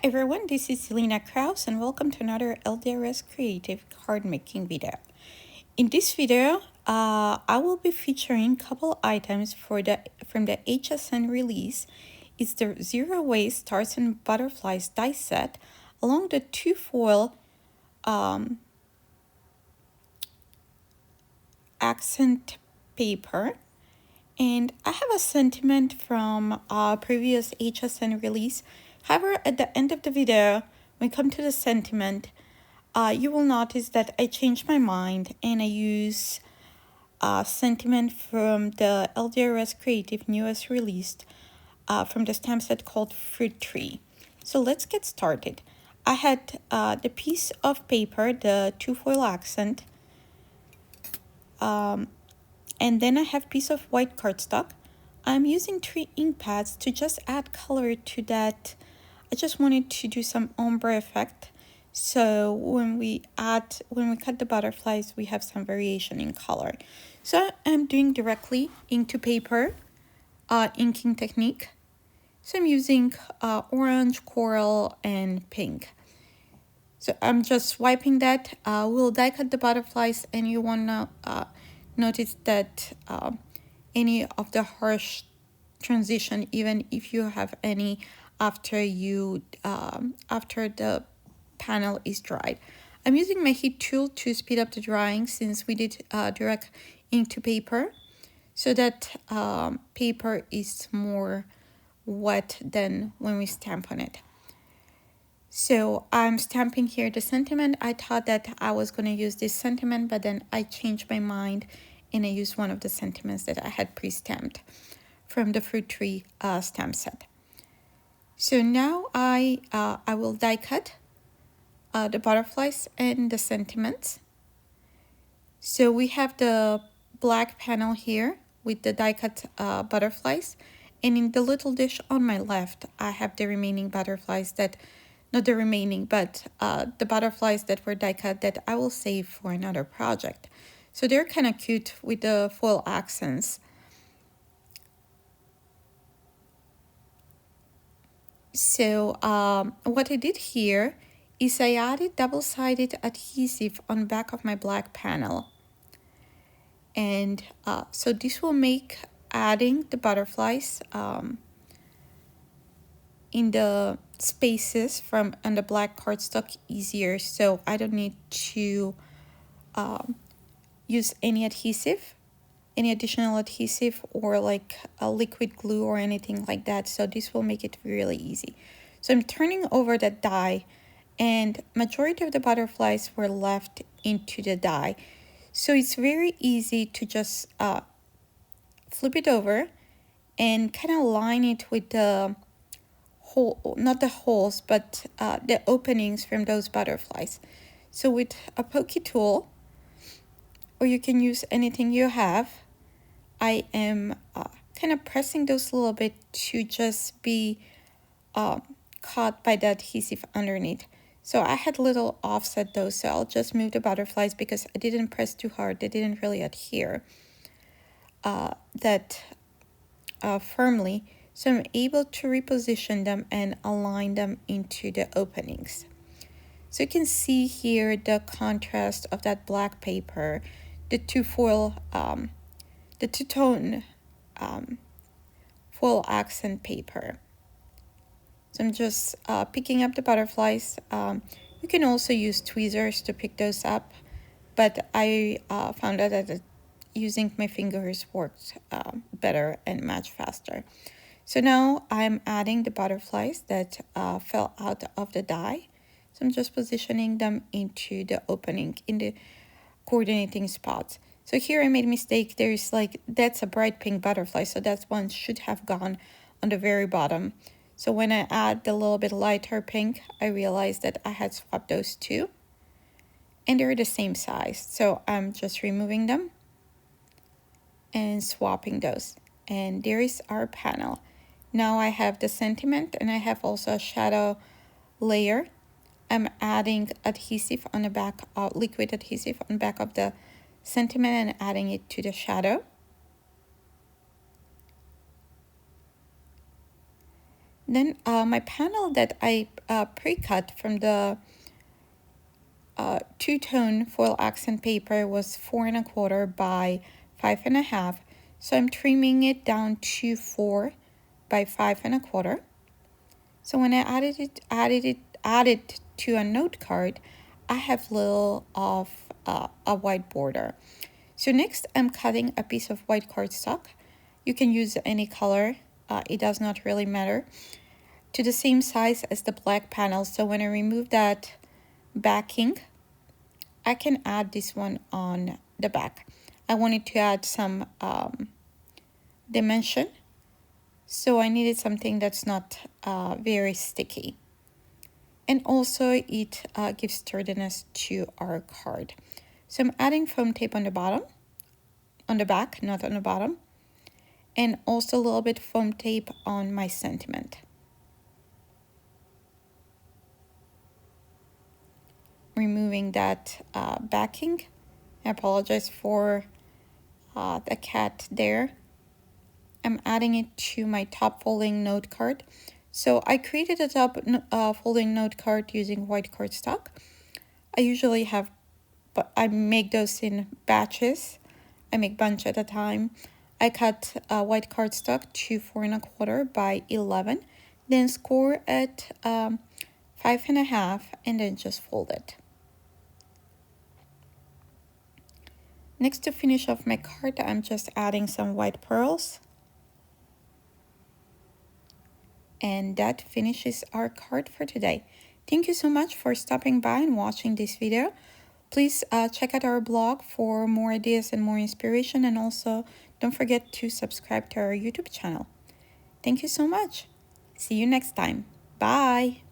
everyone, this is Ilina and welcome to another LDRS creative card making video. In this video, I will be featuring a couple items from the HSN release. It's the Zero Waste Stars and Butterflies die set along the two foil accent paper. And I have a sentiment from a previous HSN release. However, at the end of the video, when we come to the sentiment, you will notice that I changed my mind and I use a sentiment from the LDRS Creative newest released from the stamp set called Fruit Tree. So let's get started. I had the piece of paper, the two foil accent, and then I have piece of white cardstock. I'm using 3 ink pads to just add color to that. I just wanted to do some ombre effect. So when we cut the butterflies, we have some variation in color. So I'm doing directly ink to paper, inking technique. So I'm using orange, coral, and pink. So I'm just wiping that. We'll die cut the butterflies, and you wanna notice that any of the harsh transition, even if you have any after the panel is dried. I'm using my heat tool to speed up the drying since we did direct ink to paper, so that paper is more wet than when we stamp on it. So I'm stamping here the sentiment. I thought that I was going to use this sentiment, but then I changed my mind and I used one of the sentiments that I had pre-stamped from the Fruit Tree stamp set. So now I will die cut the butterflies and the sentiments. So we have the black panel here with the die cut butterflies, and in the little dish on my left I have the remaining butterflies that, not the remaining, but the butterflies that were die cut that I will save for another project. So they're kind of cute with the foil accents. So what I did here is I added double-sided adhesive on back of my black panel. And so this will make adding the butterflies in the spaces from on the black cardstock easier, so I don't need to use any additional adhesive or like a liquid glue or anything like that. So this will make it really easy. So I'm turning over the die, and majority of the butterflies were left into the die. So it's very easy to just flip it over and kind of line it with the hole, not the holes, but the openings from those butterflies. So with a pokey tool, or you can use anything you have, I am kind of pressing those a little bit to just be caught by the adhesive underneath. So I had little offset though, so I'll just move the butterflies because I didn't press too hard. They didn't really adhere firmly. So I'm able to reposition them and align them into the openings. So you can see here the contrast of that black paper, the two-tone foil accent paper. So I'm just picking up the butterflies. You can also use tweezers to pick those up, but I found out that using my fingers worked better and much faster. So now I'm adding the butterflies that fell out of the die. So I'm just positioning them into the opening in the coordinating spots. So here I made a mistake. There's that's a bright pink butterfly, so that one should have gone on the very bottom. So when I add the little bit lighter pink, I realized that I had swapped those two, and they're the same size. So I'm just removing them and swapping those. And there is our panel. Now I have the sentiment and I have also a shadow layer. I'm adding adhesive on the back, liquid adhesive on the back of the sentiment and adding it to the shadow. Then my panel that I pre-cut from the two-tone foil accent paper was 4¼ by 5½. So I'm trimming it down to 4 by 5¼ So when I added to a note card, I have little of a white border. So next I'm cutting a piece of white cardstock. You can use any color, it does not really matter, to the same size as the black panel. So when I remove that backing, I can add this one on the back. I wanted to add some dimension, so I needed something that's not very sticky. And also it gives sturdiness to our card. So I'm adding foam tape on the bottom, on the back, not on the bottom, and also a little bit foam tape on my sentiment. Removing that backing. I apologize for the cat there. I'm adding it to my top folding note card. So I created a top folding note card using white cardstock. I usually have, but I make those in batches. I make bunch at a time. I cut white cardstock to 4¼ by 11, then score at 5½, and then just fold it. Next, to finish off my card, I'm just adding some white pearls. And that finishes our card for today. Thank you so much for stopping by and watching this video. Please check out our blog for more ideas and more inspiration, and also don't forget to subscribe to our YouTube channel. Thank you so much. See you next time. Bye.